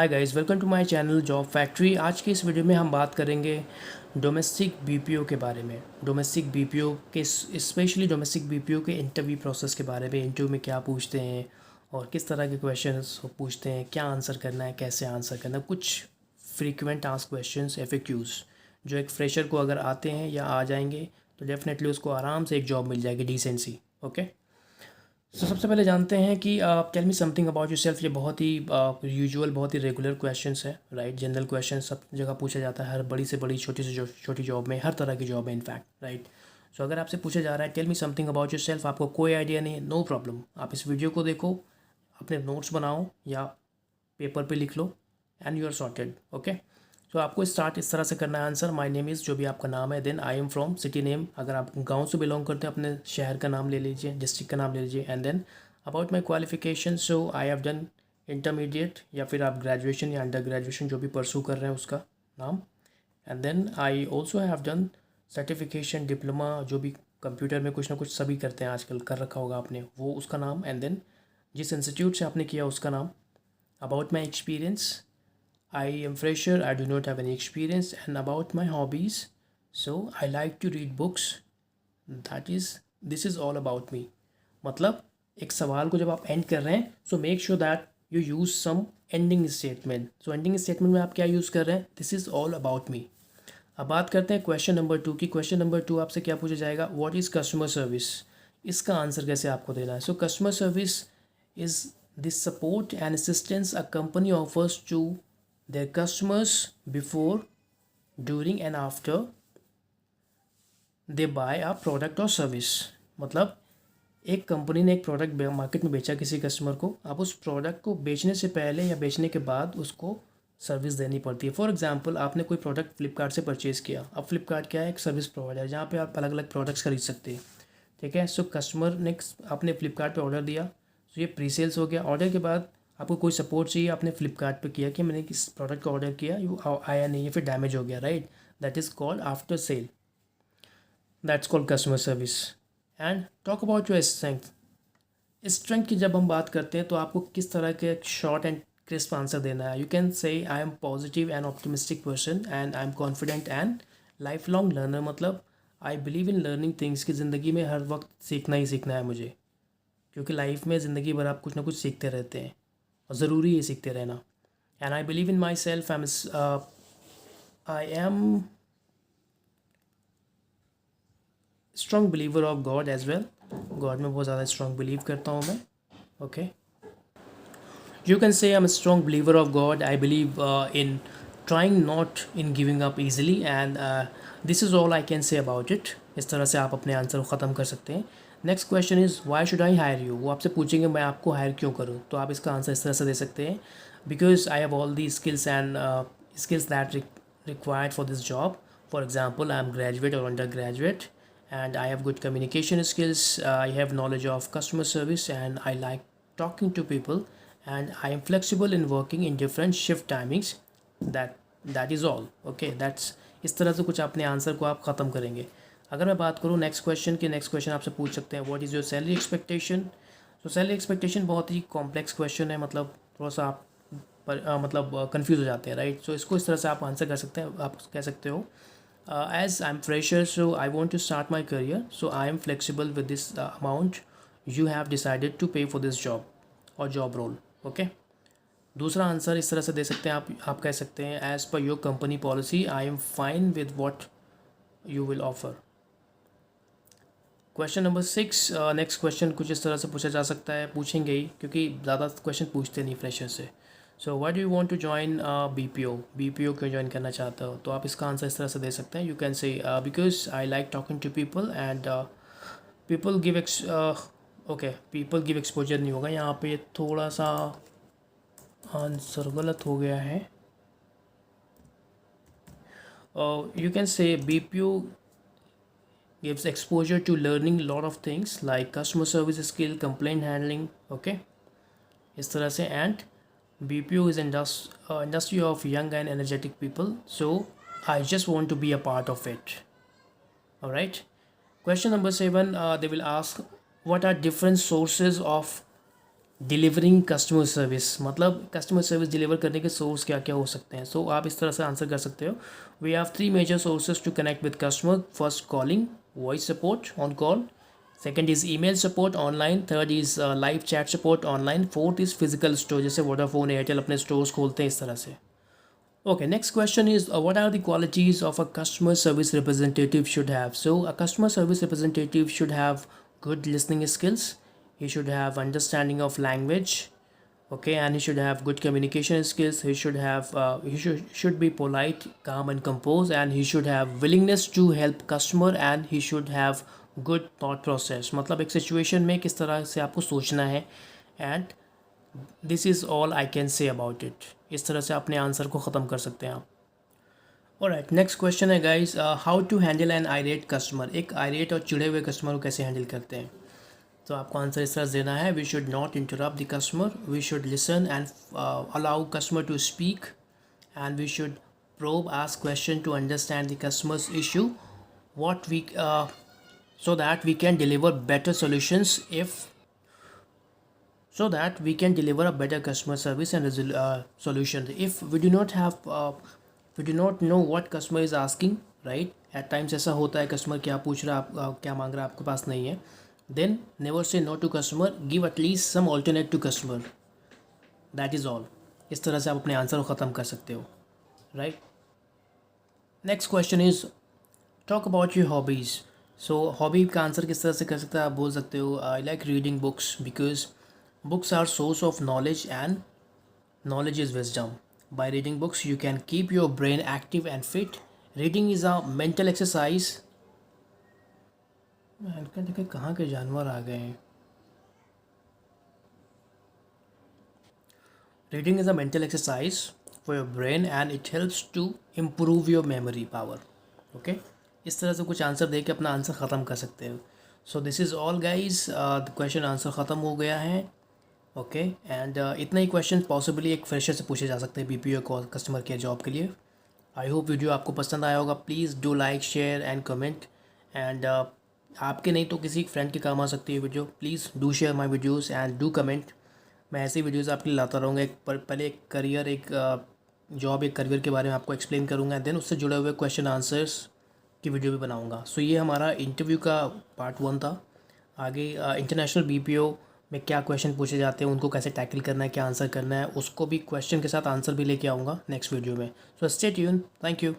Hi guys, welcome to my channel job factory. आज की इस वीडियो में हम बात करेंगे डोमेस्टिक बीपीओ के बारे में। डोमेस्टिक बीपीओ के स्पेशली डोमेस्टिक बीपीओ के इंटरव्यू प्रोसेस के बारे में। इंटरव्यू में क्या पूछते हैं और किस तरह के क्वेश्चंस पूछते हैं, क्या आंसर करना है, कैसे आंसर करना है, कुछ फ्रीक्वेंट आस्क क्वेश्चंस एफएक्यूज़ जो एक फ्रेशर को अगर आते हैं या आ जाएंगे तो डेफिनेटली उसको आराम से एक जॉब मिल जाएगी डिसेंसी। ओके, तो सबसे पहले जानते हैं कि tell me something about yourself. ये बहुत ही यूजुअल, बहुत ही रेगुलर क्वेश्चंस है, राइट। जनरल क्वेश्चन सब जगह पूछा जाता है, हर बड़ी से बड़ी, छोटी से छोटी जॉब में, हर तरह की जॉब में इनफैक्ट, राइट। सो अगर आपसे पूछा जा रहा है tell me something about yourself, आपको कोई आइडिया नहीं है, नो प्रॉब्लम। आप इस वीडियो को देखो, अपने नोट्स बनाओ या पेपर पे लिख लो and you are sorted. Okay, तो आपको स्टार्ट इस तरह से करना है आंसर। माय नेम इज़, जो भी आपका नाम है, then I am from, city name, अगर आप गांव से बिलोंग करते हैं अपने शहर का नाम ले लीजिए, डिस्ट्रिक्ट का नाम ले लीजिए, and then about my qualification. So I have done intermediate, या फिर आप ग्रेजुएशन या अंडर ग्रेजुएशन जो भी परसू कर रहे हैं उसका नाम। And then I also have done certification, diploma, जो भी कंप्यूटर में कुछ ना कुछ सभी करते हैं आजकल, कर रखा होगा आपने, वो उसका नाम। एंड देन जिस इंस्टीट्यूट से आपने किया उसका नाम। About my experience, I am fresher, I do not have any experience, and about my hobbies, so I like to read books. This is all about me. मतलब एक सवाल को जब आप एंड कर रहे हैं, so make sure that you use some ending statement. So ending statement में आप क्या यूज़ कर रहे हैं, this is all about me. अब बात करते हैं क्वेश्चन नंबर 2 की। क्वेश्चन नंबर 2 आपसे क्या पूछा जाएगा, व्हाट इज़ कस्टमर सर्विस। इसका आंसर कैसे आपको देना है। So customer service is this support and assistance a company offers to their customers before, during and after they buy a product or service। मतलब एक कंपनी ने एक प्रोडक्ट मार्केट में बेचा किसी कस्टमर को, अब उस प्रोडक्ट को बेचने से पहले या बेचने के बाद उसको सर्विस देनी पड़ती है। फॉर एग्जांपल, आपने कोई प्रोडक्ट फ्लिपकार्ट से परचेज़ किया। अब फ्लिपकार्ट क्या है, एक सर्विस प्रोवाइडर जहाँ पे आप अलग अलग प्रोडक्ट्स खरीद सकते हैं, ठीक है। सो कस्टमर ने आपने फ्लिपकार्ट पे ऑर्डर दिया, तो ये प्री सेल्स हो गया। ऑर्डर के बाद आपको कोई सपोर्ट चाहिए, आपने फ्लिपकार्ट पे किया कि मैंने किस प्रोडक्ट का ऑर्डर किया, यू आया नहीं है, फिर डैमेज हो गया, right. That is called after sale, that's called customer service. And talk about your strength. Strength की जब हम बात करते हैं तो आपको किस तरह के शॉर्ट एंड क्रिस्प आंसर देना है। You can say I am positive and optimistic person and I am confident and life long learner. मतलब I believe in learning things, की ज़िंदगी में हर वक्त सीखना ही सीखना है मुझे, क्योंकि लाइफ में ज़िंदगी भर आप कुछ ना कुछ सीखते रहते हैं और ज़रूरी है सीखते रहना। And I believe in myself, I am strong believer of God as well. God में बहुत ज़्यादा स्ट्रॉन्ग बिलीव करता हूँ मैं। Okay, you can say I am strong believer of God. I believe in trying not in giving up easily, and this is all I can say about it. इस तरह से आप अपने आंसर को ख़त्म कर सकते हैं। Next question is why should I hire you. वो आपसे पूछेंगे मैं आपको हायर क्यों करूँ, तो आप इसका आंसर इस तरह से दे सकते हैं, because I have all the skills and skills that required for this job. For example, I am graduate or undergraduate and I have good communication skills. I have knowledge of customer service and I like talking to people, and I am flexible in working in different shift timings. That is all. Okay, that's इस तरह से कुछ अपने answer को आप ख़त्म करेंगे। अगर मैं बात करूँ नेक्स्ट क्वेश्चन की, नेक्स्ट क्वेश्चन आपसे पूछ सकते हैं what is your salary expectation. तो सैलरी एक्सपेक्टेशन बहुत ही कॉम्प्लेक्स क्वेश्चन है, मतलब थोड़ा सा आप मतलब कंफ्यूज हो जाते हैं, राइट। सो इसको इस तरह से आप आंसर कर सकते हैं। आप कह सकते हो as I am fresher so I want to start my career, so I am flexible with this amount you have decided to pay for this job और जॉब रोल। ओके, दूसरा आंसर इस तरह से दे सकते हैं आप कह सकते हैं as per your company policy I am fine with what you will offer. Question number 6, next question कुछ इस तरह से पूछा जा सकता है, पूछेंगे ही क्योंकि ज़्यादा क्वेश्चन पूछते नहीं फ्रेशर से। So why do you want to join BPO, BPO क्यों ज्वाइन करना चाहते हो, तो आप इसका आंसर इस तरह से दे सकते हैं। You can say because I like talking to people and people give okay, people give exposure नहीं होगा यहाँ पे, थोड़ा सा आंसर गलत हो गया है। यू कैन से BPO gives exposure to learning a lot of things like customer service skill, complaint handling, okay, इस तरह से। and BPO is industry of young and energetic people, so I just want to be a part of it. All right, question number 7, they will ask what are different sources of delivering customer service, मतलब customer service deliver करने के source क्या क्या हो सकते हैं। सो आप इस तरह से आंसर कर सकते हो। We have 3 major sources to connect with customer. First, calling, voice support on call. Second is email support online. Third is live chat support online. Fourth is physical store, जैसे वोडाफोन एयरटेल अपने stores खोलते हैं इस तरह से। Okay, next question is what are the qualities of a customer service representative should have? So, a customer service representative should have good listening skills. He should have understanding of language. Okay, and he should have good communication skills. He should have he should be polite, calm, and composed, and he should have willingness to help customer, and he should have good thought process. मतलब एक situation में किस तरह से आपको सोचना है, and this is all I can say about it. इस तरह से अपने आंसर को ख़त्म कर सकते हैं आप। ऑलराइट, नेक्स्ट क्वेश्चन है guys, how to handle an irate customer. एक आयरेट और चिड़े हुए कस्टमर को कैसे हैंडल करते हैं। तो आपको आंसर इस तरह से देना है। We should not interrupt the customer, we should listen and allow customer to speak, and we should probe, ask question to understand the customer's issue, what we so that we can deliver better solutions if so that we can deliver a better customer service and solution. If we do not have we do not know what customer is asking, right, at times ऐसा होता है customer क्या पूछ रहा है, आप क्या मांग रहा है, आपके पास नहीं है, then never say no to customer, give at least some alternate to customer, that is all। इस तरह से आप अपने आंसर को ख़त्म कर सकते हो, right. Next question is talk about your hobbies. So hobby का आंसर किस तरह से कर सकते हैं, आप बोल सकते हो I like reading books because books are source of knowledge and knowledge is wisdom. By reading books you can keep your brain active and fit. Reading is a mental exercise। मैं देखे कहाँ के जानवर आ गए हैं। Reading is a mental exercise for your brain and it helps to improve your memory power। okay, इस तरह से कुछ आंसर दे के अपना आंसर ख़त्म कर सकते हो। So this is all guys, question answer ख़त्म हो गया है। ओके, एंड इतना ही क्वेश्चन पॉसिबली एक फ्रेशर से पूछे जा सकते हैं बीपीओ कस्टमर केयर जॉब के लिए। आई होप वीडियो आपको पसंद आया होगा। Please do like, share and comment, and आपके नहीं तो किसी फ्रेंड के काम आ सकती है video. Please do share my videos and do comment. मैं ऐसी वीडियोज़ आपके लिए लाता रहूँगा। पहले एक करियर, एक जॉब, एक करियर के बारे में आपको एक्सप्लेन करूँगा, देन उससे जुड़े हुए क्वेश्चन आंसर्स की वीडियो भी बनाऊँगा। सो ये हमारा इंटरव्यू का पार्ट 1 था। आगे इंटरनेशनल बीपीओ में क्या क्वेश्चन पूछे जाते हैं, उनको कैसे टैकल करना है, क्या आंसर करना है, उसको भी क्वेश्चन के साथ आंसर भी लेके आऊँगा नेक्स्ट वीडियो में। So stay tune, thank you.